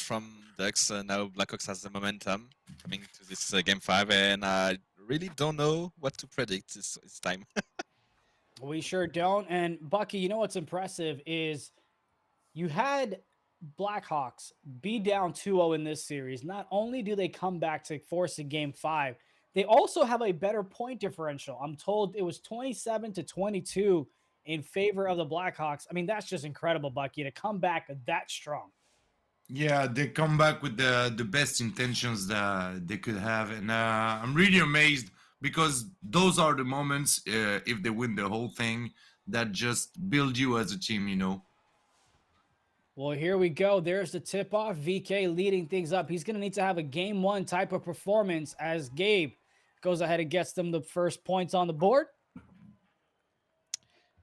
from DUX. Now Blackhawks has the momentum coming to this game 5, and I really don't know what to predict this time. We sure don't. And Bucky, you know what's impressive is you had Blackhawks be down 2-0 in this series. Not only do they come back to force a game 5, they also have a better point differential. I'm told it was 27-22 in favor of the Blackhawks. I mean, that's just incredible, Bucky, to come back that strong. Yeah, they come back with the best intentions that they could have, and I'm really amazed because those are the moments, if they win the whole thing, that just build you as a team, you know. Well, here we go. There's the tip-off. VK leading things up. He's going to need to have a game 1 type of performance as Gabe goes ahead and gets them the first points on the board.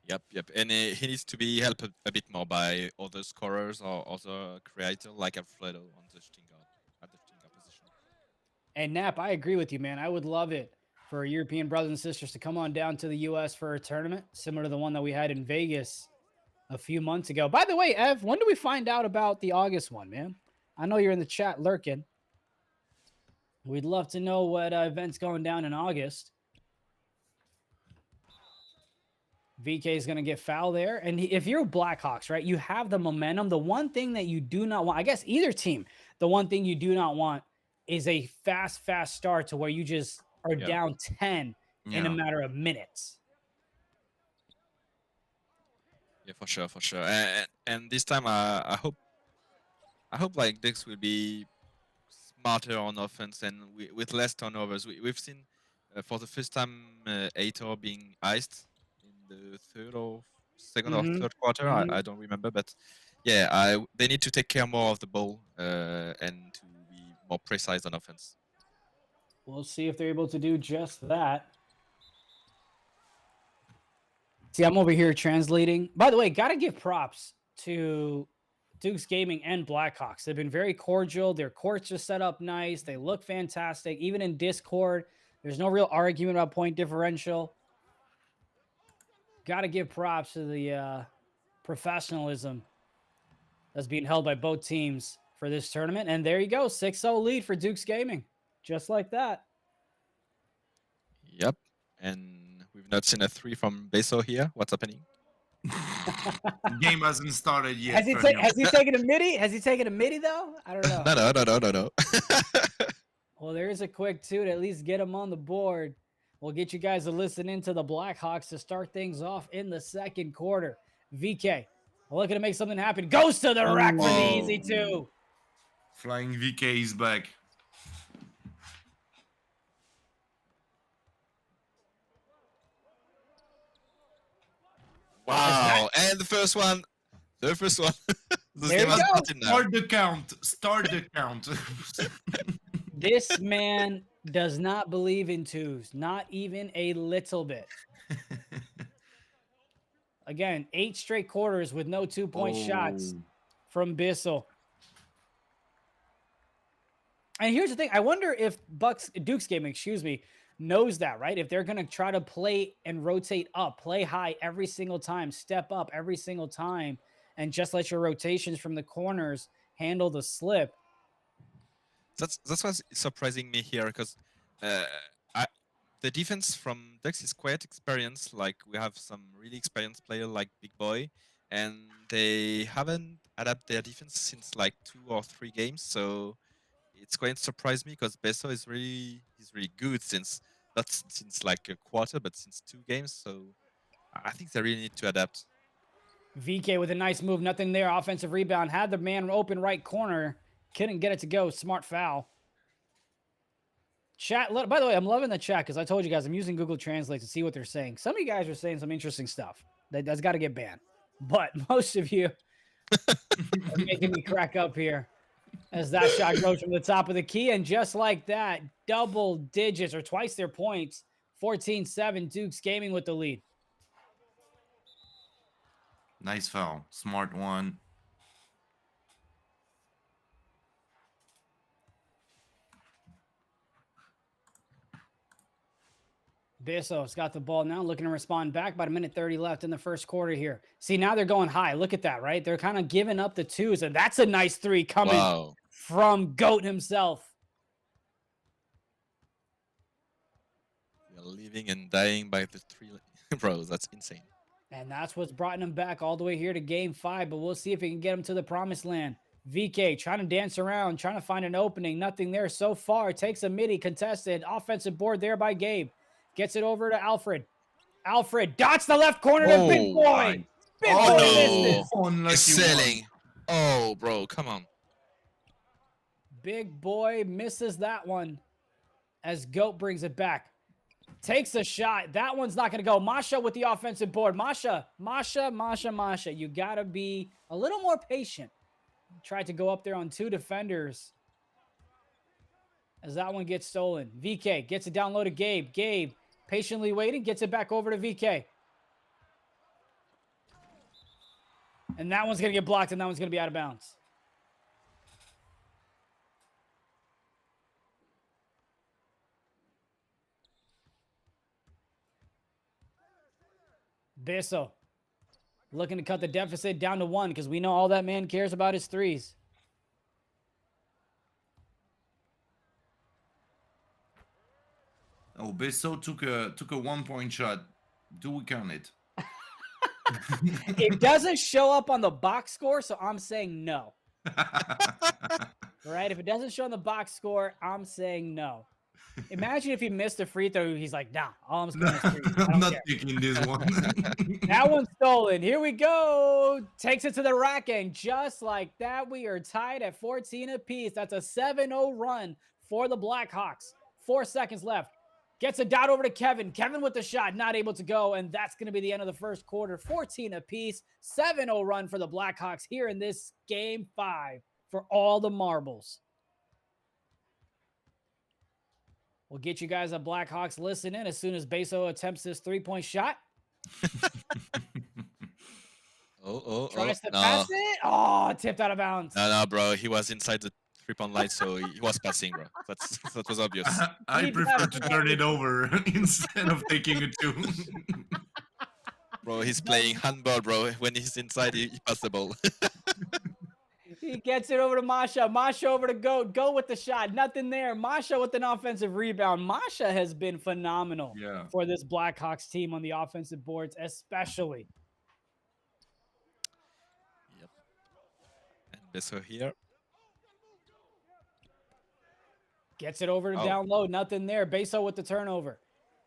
Yep. And he needs to be helped a bit more by other scorers or other creators like Alfredo on the shooting guard, at the shooting guard position. And Nap, I agree with you, man. I would love it for European brothers and sisters to come on down to the U.S. for a tournament similar to the one that we had in Vegas a few months ago. By the way, Ev, when do we find out about the August one, man? I know you're in the chat lurking. We'd love to know what event's going down in August. VK is going to get fouled there. And if you're Blackhawks, right, you have the momentum. The one thing that you do not want, I guess either team, the one thing you do not want is a fast start to where you just are down 10 in a matter of minutes. Yeah, for sure. And this time, I hope like DUX will be smarter on offense and with less turnovers. We've seen for the first time Aitor being iced in the third or second or third quarter. I don't remember, but yeah, they need to take care more of the ball and to be more precise on offense. We'll see if they're able to do just that. See, I'm over here translating. By the way, got to give props to DUX Gaming and Blackhawks. They've been very cordial. Their courts are set up nice. They look fantastic. Even in Discord, there's no real argument about point differential. Got to give props to the professionalism that's being held by both teams for this tournament. And there you go, 6-0 lead for DUX Gaming. Just like that. Yep. And we've not seen a 3 from Beso here. What's happening? Game hasn't started yet. Has he taken a midi? Has he taken a midi though? I don't know. No. Well, there is a quick 2 to at least get him on the board. We'll get you guys to listen into the Blackhawks to start things off in the second quarter. VK, looking to make something happen. Goes to the rack for the easy 2. Flying VK is back. Wow, and the first one. There we go. Start the count. This man does not believe in 2s, not even a little bit. Again, 8 straight quarters with no 2-point shots from Bissell. And here's the thing. I wonder if DUX Gaming, knows that, right? If they're going to try to play and rotate up, play high every single time, step up every single time, and just let your rotations from the corners handle the slip. That's what's surprising me here, because the defense from DUX is quite experienced. Like, we have some really experienced players like Big Boy, and they haven't adapted their defense since like 2 or 3 games. So it's quite surprised me because Beso is really good not since like a quarter, but since 2 games. So I think they really need to adapt. VK with a nice move, nothing there. Offensive rebound, had the man open right corner, couldn't get it to go. Smart foul. Chat. By the way, I'm loving the chat because I told you guys I'm using Google Translate to see what they're saying. Some of you guys are saying some interesting stuff that's got to get banned, but most of you are making me crack up here. As that shot goes from the top of the key, and just like that, double digits or twice their points, 14-7, DUX Gaming with the lead. Nice foul. Smart one. Bisso's got the ball now, looking to respond back. About 1:30 left in the first quarter here. See, now they're going high. Look at that, right? They're kind of giving up the 2s, and that's a nice 3 coming from GOAT himself. We are living and dying by the 3 bro. That's insane. And that's what's brought him back all the way here to game 5. But we'll see if he can get him to the promised land. VK trying to dance around, trying to find an opening. Nothing there so far. Takes a midi contested. Offensive board there by Gabe. Gets it over to Alfred. Alfred dots the left corner to Big Boy. Right. Big Oh, Boy no. misses. Unlucky Selling. Oh, bro, come on. Big Boy misses that one as GOAT brings it back. Takes a shot. That one's not going to go. Masha with the offensive board. Masha. You got to be a little more patient. Tried to go up there on 2 defenders as that one gets stolen. VK gets it down low to Gabe. Gabe patiently waiting. Gets it back over to VK. And that one's going to get blocked, and that one's going to be out of bounds. Beso looking to cut the deficit down to 1 because we know all that man cares about his threes. Oh, Beso took a 1-point shot. Do we count it? It doesn't show up on the box score, so I'm saying no. Right? If it doesn't show on the box score, I'm saying no. Imagine if he missed a free throw. He's like, nah, all I'm scoring is threes. I'm not care. taking this one. That one's stolen. Here we go. Takes it to the rack, and just like that, we are tied at 14 apiece. That's a 7-0 run for the Blackhawks. 4 seconds left. Gets a dot over to Kevin. Kevin with the shot, not able to go, and that's going to be the end of the first quarter. 14 apiece. 7-0 run for the Blackhawks here in this game 5 for all the marbles. We'll get you guys at Blackhawks listening as soon as Beso attempts this 3-point shot. Tries to pass it. Oh, tipped out of bounds. No, bro. He was inside the 3-point line, so he was passing, bro. That was obvious. I prefer to turn it over instead of taking a 2. Bro, he's playing handball, bro. When he's inside, he passed the ball. He gets it over to Masha. Masha over to GOAT. Go with the shot. Nothing there. Masha with an offensive rebound. Masha has been phenomenal for this Blackhawks team on the offensive boards, especially. Yep. And Beso here. Gets it over to down low. Nothing there. Beso with the turnover.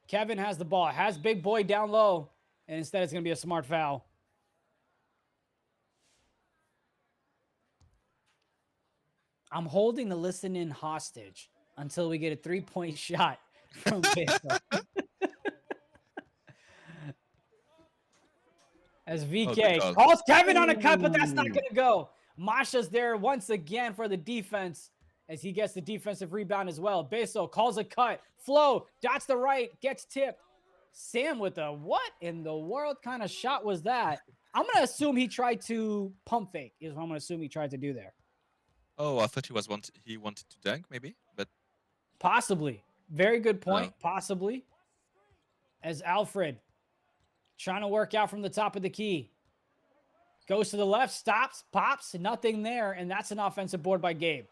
Kevin has the ball. Has Big Boy down low. And instead, it's going to be a smart foul. I'm holding the listen-in hostage until we get a 3-point shot from Beso. As VK calls Kevin on a cut, but that's not going to go. Masha's there once again for the defense as he gets the defensive rebound as well. Beso calls a cut. Flo dots the right, gets tipped. Sam with a what in the world kind of shot was that? I'm going to assume he tried to pump fake is what I'm going to assume he tried to do there. Oh, I thought he wanted to dunk, maybe, but possibly. Very good point. Possibly. As Alfred trying to work out from the top of the key. Goes to the left, stops, pops, nothing there, and that's an offensive board by Gabe.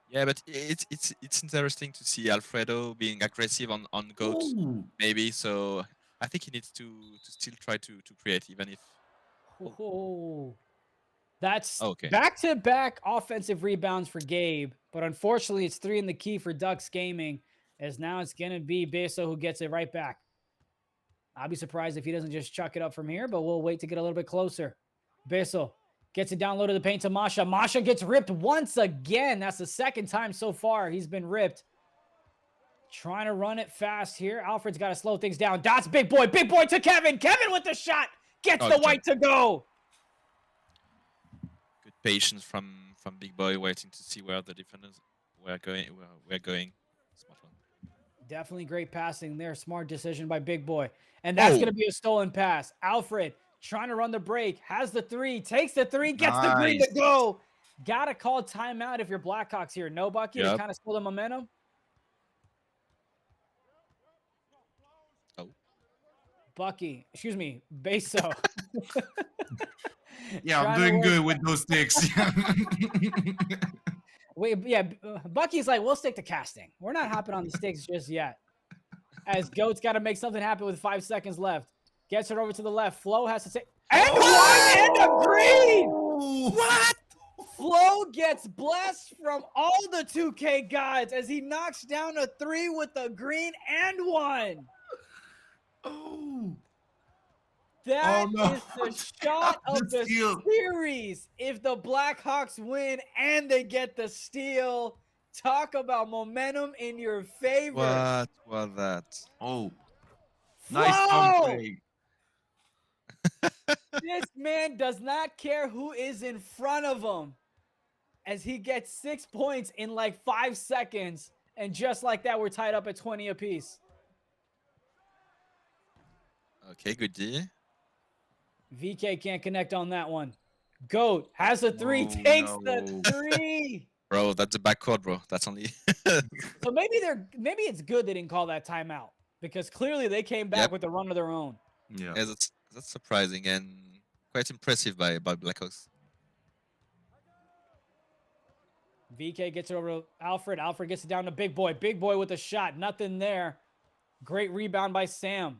Yeah, but it's interesting to see Alfredo being aggressive on GOAT, maybe. So I think he needs to still try to create, even if. That's back-to-back offensive rebounds for Gabe, but unfortunately it's 3 in the key for DUX Gaming, as now it's going to be Beso who gets it right back. I'll be surprised if he doesn't just chuck it up from here, but we'll wait to get a little bit closer. Beso gets it down low to the paint to Masha. Masha gets ripped once again. That's the 2nd time so far he's been ripped. Trying to run it fast here. Alfred's got to slow things down. Dots Big Boy. Big Boy to Kevin. Kevin with the shot. Gets the white to go. Good patience from Big Boy, waiting to see where the defenders were going. Smart one. Definitely great passing there. Smart decision by Big Boy. And that's going to be a stolen pass. Alfred trying to run the break. Has the 3. Takes the 3. Gets the green to go. Got to call timeout if you're Blackhawks here. No, Bucky? To kind of slow the momentum? Bucky. Excuse me. Beso. Yeah, I'm Trying to doing work. good with those sticks. Wait, yeah, Bucky's like, we'll stick to casting. We're not hopping on the sticks just yet. As Goat's got to make something happen with 5 seconds left. Gets it over to the left. Flo has to take. And one and a green! What? Flo gets blessed from all the 2K gods as he knocks down a 3 with a green and 1. Oh. That no. is the shot of the steal. series. If the Blackhawks win and they get the steal, talk about momentum in your favor. What was that? Oh. Flo! Nice pump fake. This man does not care who is in front of him as he gets 6 points in like 5 seconds. And just like that, we're tied up at 20 apiece. Okay, good D. VK can't connect on that one. Goat has a 3, Oh, takes no. the 3. Bro, that's the backcourt, bro. That's only. So maybe it's good they didn't call that timeout because clearly they came back Yep. with a run of their own. Yeah. Yeah, that's surprising and quite impressive by Blackhawks. VK gets it over to Alfred. Alfred gets it down to Big Boy. Big Boy with a shot. Nothing there. Great rebound by Sam.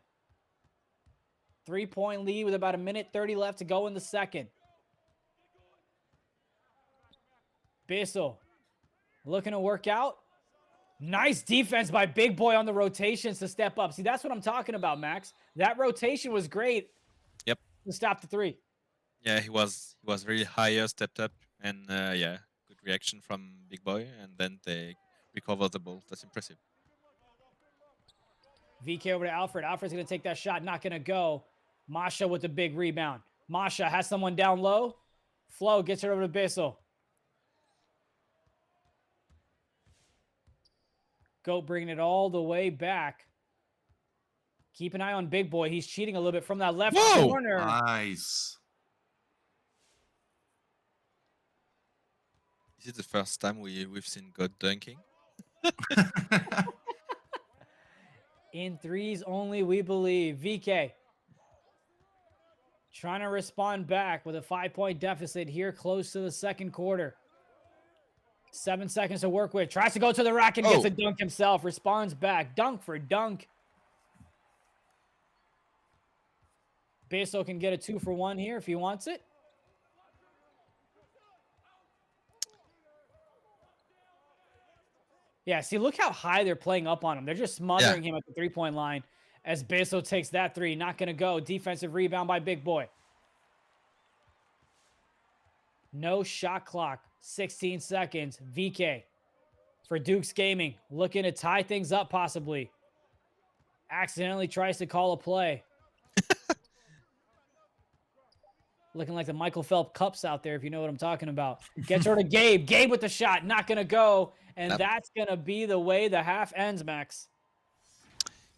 3-point lead with about 1:30 left to go in the second. Bissell looking to work out. Nice defense by Big Boy on the rotations to step up. See, that's what I'm talking about, Max. That rotation was great. Yep. To stop the 3. Yeah, he was really higher, stepped up, and yeah, good reaction from Big Boy, and then they recovered the ball. That's impressive. VK over to Alfred. Alfred's going to take that shot. Not going to go. Masha with the big rebound. Masha has someone down low. Flo gets it over to Bissell. Goat bringing it all the way back. Keep an eye on Big Boy. He's cheating a little bit from that left corner. Nice. Is it the first time we've seen God dunking? In threes only, we believe. VK trying to respond back with a 5-point deficit here close to the second quarter. 7 seconds to work with. Tries to go to the rack and gets a dunk himself. Responds back. Dunk for dunk. Bissell can get a 2-for-1 here if he wants it. Yeah, see, look how high they're playing up on him. They're just smothering him at the 3-point line as Bissell takes that 3. Not going to go. Defensive rebound by Big Boy. No shot clock. 16 seconds. VK for Dukes Gaming. Looking to tie things up possibly. Accidentally tries to call a play. Looking like the Michael Phelps Cups out there, if you know what I'm talking about. Gets her to Gabe. Gabe with the shot. Not going to go. And that's going to be the way the half ends, Max.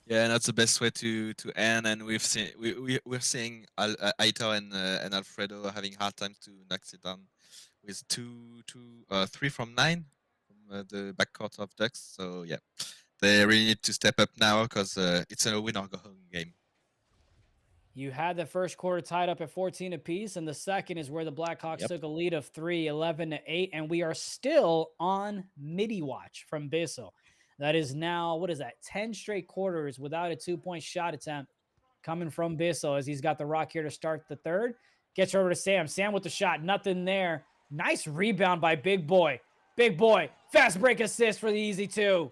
Yeah, and that's the best way to end. And we're seeing Aitor and Alfredo having hard time to knock it down with 3 from 9 from the backcourt of DUX. So yeah, they really need to step up now because it's a win or go home game. You had the first quarter tied up at 14 apiece, and the second is where the Blackhawks took a lead of 3, 11-8, and we are still on MIDI watch from Bissell. That is now, what is that, 10 straight quarters without a 2-point shot attempt coming from Bissell as he's got the rock here to start the third. Gets over to Sam. Sam with the shot. Nothing there. Nice rebound by Big Boy. Big Boy. Fast break assist for the easy 2.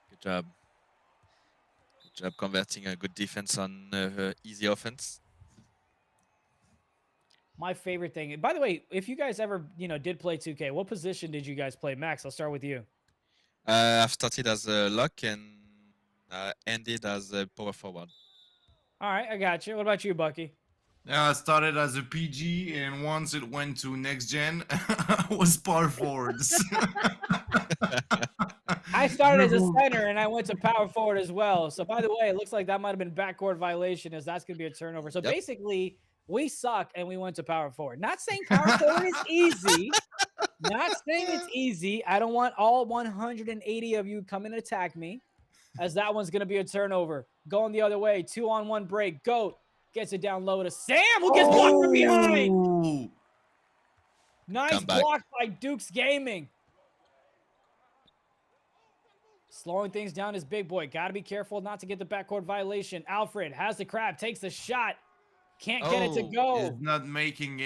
Good job. Good job converting a good defense on easy offense. My favorite thing. By the way, if you guys ever, did play 2K, what position did you guys play? Max, I'll start with you. I've started as a lock and ended as a power forward. All right, I got you. What about you, Bucky? Yeah, I started as a PG, and once it went to next gen, I was power forwards. I started as a center, and I went to power forward as well. So, by the way, it looks like that might have been backcourt violation, as that's going to be a turnover. So, basically, we suck, and we went to power forward. Not saying power forward is easy. Not saying it's easy. I don't want all 180 of you come and attack me, as that one's going to be a turnover. Going the other way, 2-on-1 break. Goat Gets it down low to Sam, who gets blocked from behind. Oh! Nice Comeback. block by Dukes Gaming. Slowing things down is Big Boy. Got to be careful not to get the backcourt violation. Alfred has the crab, takes the shot. Can't get it to Oh, go. Is not making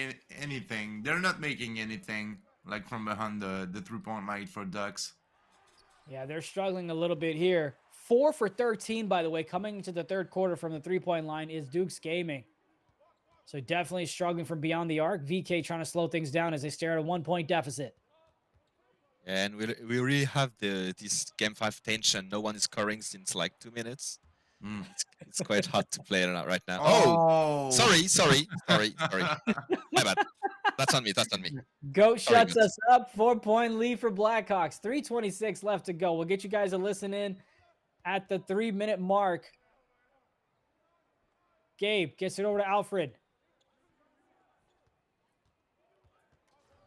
anything. They're not making anything like from behind the 3-point line for Ducks. Yeah, they're struggling a little bit here. 4 for 13, by the way, coming into the third quarter from the 3-point line is Dukes Gaming. So definitely struggling from beyond the arc. VK trying to slow things down as they stare at a 1-point deficit. and we really have this game 5 tension. No one is scoring since like 2 minutes. Mm. It's quite hard to play right now. Oh! Sorry. My bad. That's on me. Goat Sorry, shuts Goats. us up. 4-point lead for Blackhawks. 3:26 left to go. We'll get you guys a listen in at the 3-minute mark. Gabe gets it over to Alfred.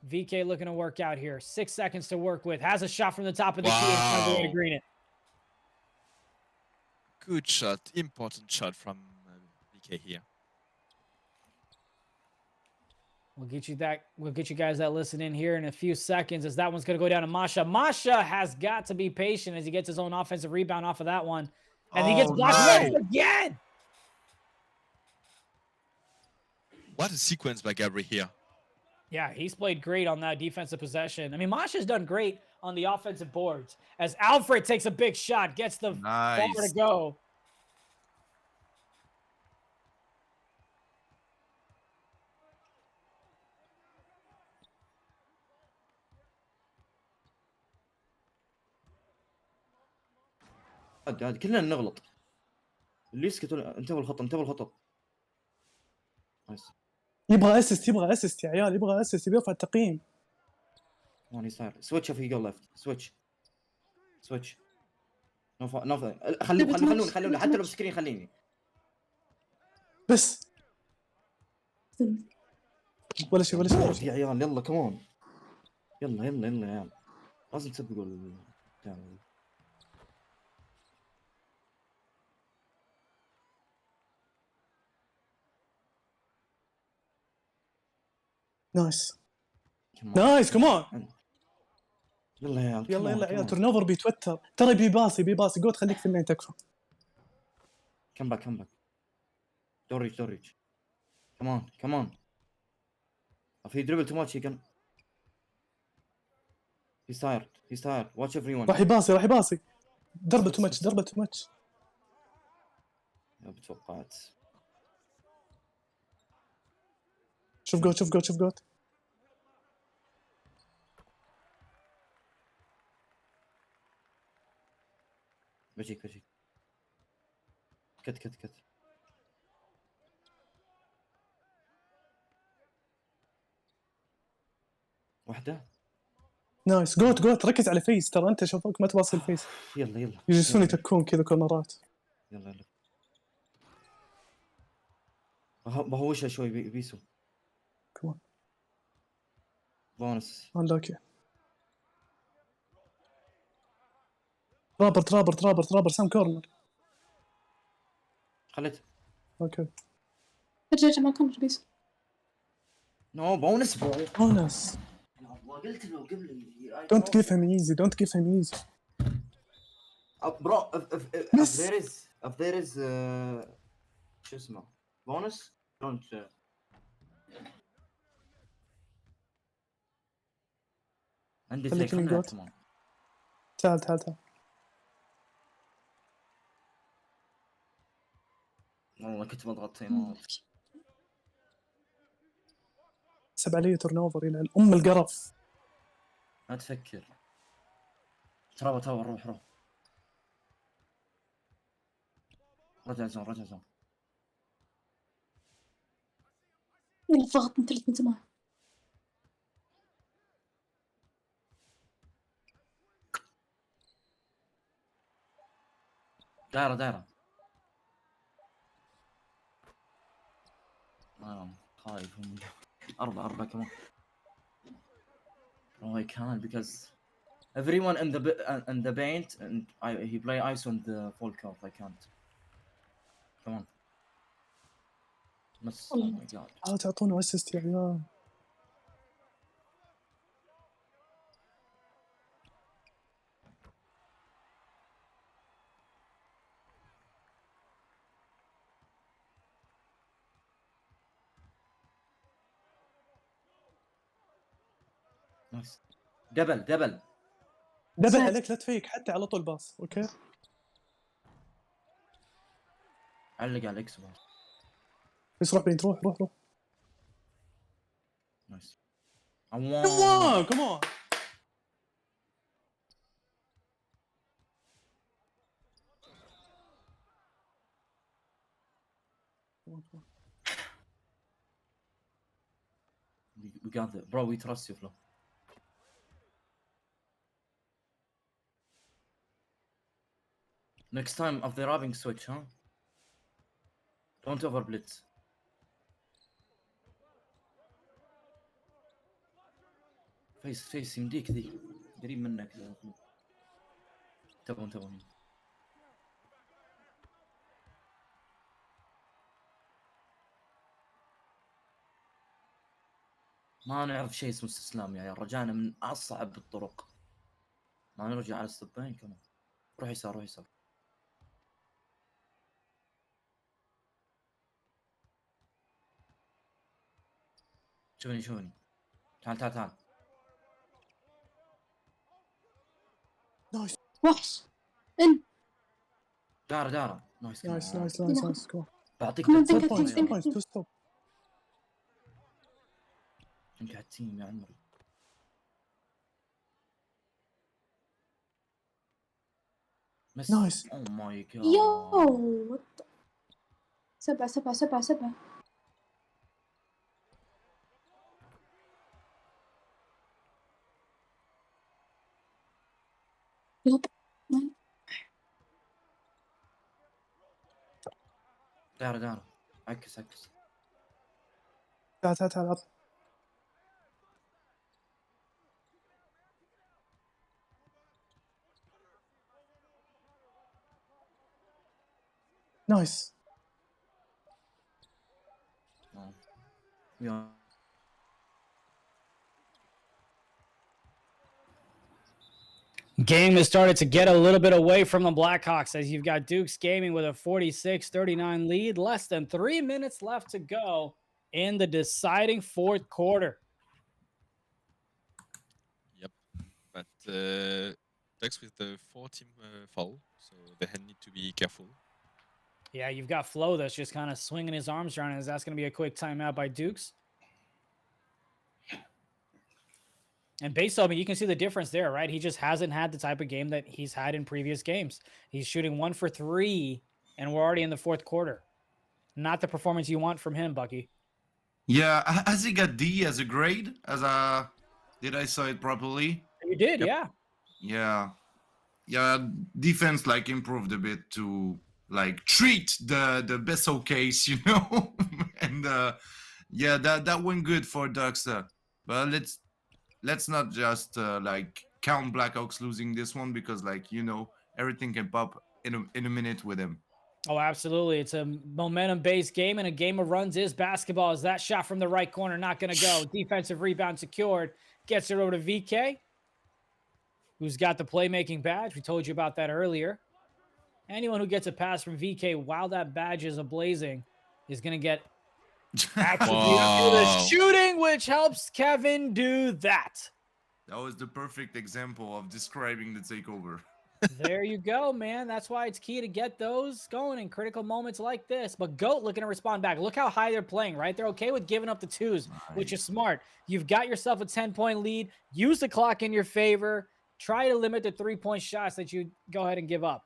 VK looking to work out here. 6 seconds to work with. Has a shot from the top of the key and finds a way to Wow. green it. Good shot. Important shot from VK here. We'll get you guys that listen in here in a few seconds as that one's going to go down to Masha. Masha has got to be patient as he gets his own offensive rebound off of that one. And he gets blocked nice. again. What a sequence by Gabri here. Yeah, he's played great on that defensive possession. I mean, Masha's done great on the offensive boards as Alfred takes a big shot, gets the ball Nice. to go. عاد كلنا نغلط اللي يسكتوا انتبهوا الخطط نايس يبغى اسيست يا عيال، يبغى اسيست، يبغى يرفع التقييم. ماني صار سويتش في جو ليفت سويتش خلوني حتى لو بسكرين خليني بس ولا شيء يا عيال يلا كمان يلا يا عيال لازم تسبقوا البتاع. نايس كمان. كمان يلا يا عيال يلا كمان. عيال، ترن اوفر بيتوتر ترى، بيباصي جود، خليك في اللين تكفى. كم باك دون ريتش كمان في دريبل تو ماتش. he can he's tired watch everyone. راح يباصي ضربة تو ماتش. يا بتوقعت شوف جود بجيك كت واحدة. نايس جود ركز على فيس، ترى انت شوفك ما تباصي الفيس، يلا يجلسون يتكون كذا كورنرات. يلا بهوشها شوي بيسو كمان بونس. اوكي رابر سام كورنر. خليت اوكي رجع ما كان ربيس. نو بونس قلت له قبل don't give him easy. bro Miss. if there is شو اسمه بونس don't عندي خليك تليفون من كمان. تعال والله كنت بضغط تايمات. حسب علي ترن اوفر الى الام القرف. ما تفكر ترى روح رجع زون يلا ضغط من زمان. دايرة خايف هم 4 كمان. Oh I can't because everyone in the paint and he play ice on the full court. I can't. Come on. بس اوه ماي جاد تعطونا اسيست يا عيال. نايس دبل دبل عليك، لا تفيك حتى على طول باص. اوكي علق على الاكس باص. بس روح بين، روح نايس كمان. we got it bro, we trust you Flo. Next time of the robbing switch, huh? Don't over blitz. فايس يمديك ذي قريب منك ذا. انتبهوا ما نعرف شيء اسمه استسلام يا عيال، رجعنا من اصعب الطرق. ما نرجع على الستوبين كمان. روح يسار شوفني تعال نايس وحش ان دارة نايس نايس. بعطيك كمان تلت تنقل، صفر يا تنقل. عيال. تو ستوب. انت على التيم يا عمري. بس نايس. او ماي جاد يو 7 يب دارة عكس تعال عط. نايس. يا Game has started to get a little bit away from the Blackhawks as you've got Dukes Gaming with a 46-39 lead. Less than 3 minutes left to go in the deciding fourth quarter. Yep. But Dux with the 4-team foul, so they need to be careful. Yeah, you've got Flo that's just kind of swinging his arms around. Is that's going to be a quick timeout by Dukes? And based on it, you can see the difference there, right? He just hasn't had the type of game that he's had in previous games. He's shooting 1 for 3, and we're already in the fourth quarter. Not the performance you want from him, Bucky. Yeah, has he got D as a grade? Did I saw it properly? You did, Yep. yeah. Yeah, defense like improved a bit to like treat the best case, you know. And yeah, that went good for Ducks. But let's not just like count Blackhawks losing this one, because like, you know, everything can pop in a minute with him. Oh, absolutely. It's a momentum-based game, and a game of runs is basketball. Is that shot from the right corner not going to go? Defensive rebound secured. Gets it over to VK, who's got the playmaking badge. We told you about that earlier. Anyone who gets a pass from VK while that badge is ablazing is going to get attributed to the shooting, which helps Kevin do that. That was the perfect example of describing the takeover. There you go, man. That's why it's key to get those going in critical moments like this. But GOAT looking to respond back. Look how high they're playing, right? They're okay with giving up the twos, which is smart. You've got yourself a 10-point lead. Use the clock in your favor. Try to limit the three-point shots that you go ahead and give up.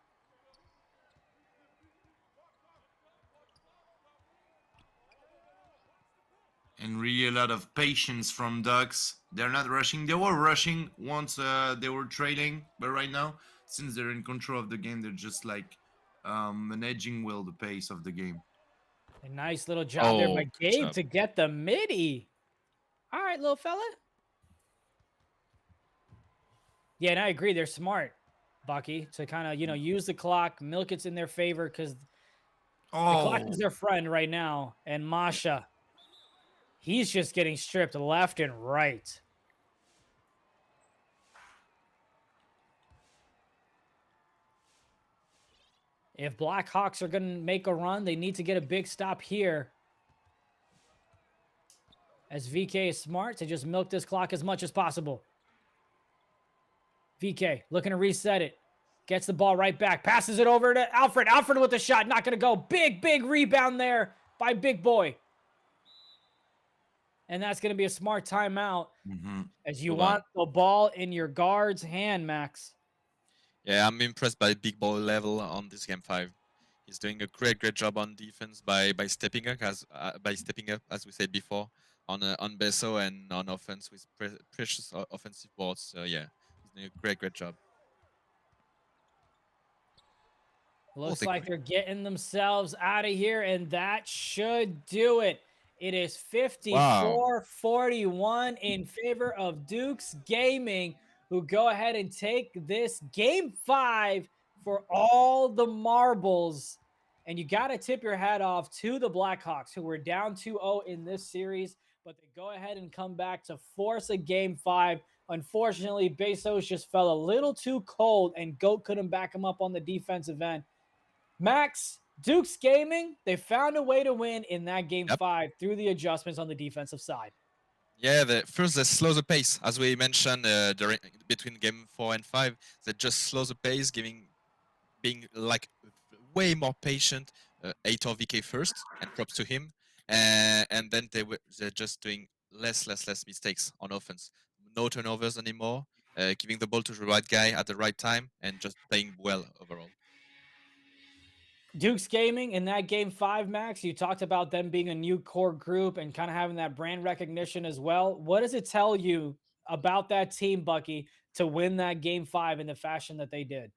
And really a lot of patience from Ducks. They're not rushing. They were rushing once they were trailing, but right now, since they're in control of the game, they're just like managing well the pace of the game. A nice little job there by Gabe job. to get the midi. All right, little fella. Yeah, and I agree. They're smart, Bucky, to kind of, you know, use the clock, milk it's in their favor, because The clock Oh, is their friend right now. And Masha, he's just getting stripped left and right. If Blackhawks are going to make a run, they need to get a big stop here. As VK is smart to just milk this clock as much as possible. VK looking to reset it. Gets the ball right back. Passes it over to Alfred. Alfred with the shot. Not going to go. Big, big rebound there by Big Boy. And that's going to be a smart timeout. As you want the ball in your guard's hand, Max. Yeah, I'm impressed by Big Boy level on this game 5. He's doing a great job on defense by stepping up as we said before on Beso, and on offense with precious offensive boards. So yeah, he's doing a great job. Looks like they're getting themselves out of here, and that should do it. It is 54-41 in favor of Dukes Gaming, who go ahead and take this game 5 for all the marbles. And you got to tip your hat off to the Blackhawks, who were down 2-0 in this series, but they go ahead and come back to force a game 5. Unfortunately, Bezos just fell a little too cold, and Goat couldn't back him up on the defensive end. Max, Dukes Gaming, they found a way to win in that game 5 through the adjustments on the defensive side. Yeah, first they slow the pace, as we mentioned between game 4 and 5. They just slow the pace, being like way more patient. 8 or VK first, and props to him. And then they're just doing less mistakes on offense. No turnovers anymore. Giving the ball to the right guy at the right time, and just playing well overall. Dukes Gaming in that game 5, Max, you talked about them being a new core group and kind of having that brand recognition as well. What does it tell you about that team, Bucky, to win that game 5 in the fashion that they did?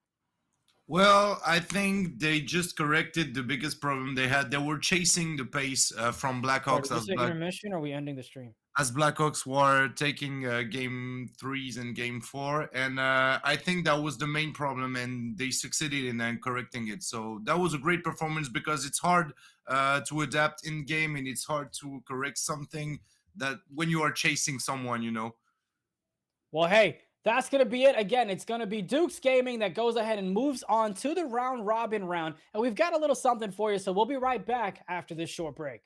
Well, I think they just corrected the biggest problem they had. They were chasing the pace from Blackhawks intermission, or are we ending the stream? As Blackhawks were taking game 3s and game 4, and I think that was the main problem, and they succeeded in correcting it. So that was a great performance, because it's hard to adapt in game, and it's hard to correct something that when you are chasing someone, you know. Well, hey, that's going to be it. Again, it's going to be Dukes Gaming that goes ahead and moves on to the round robin round. And we've got a little something for you, so we'll be right back after this short break.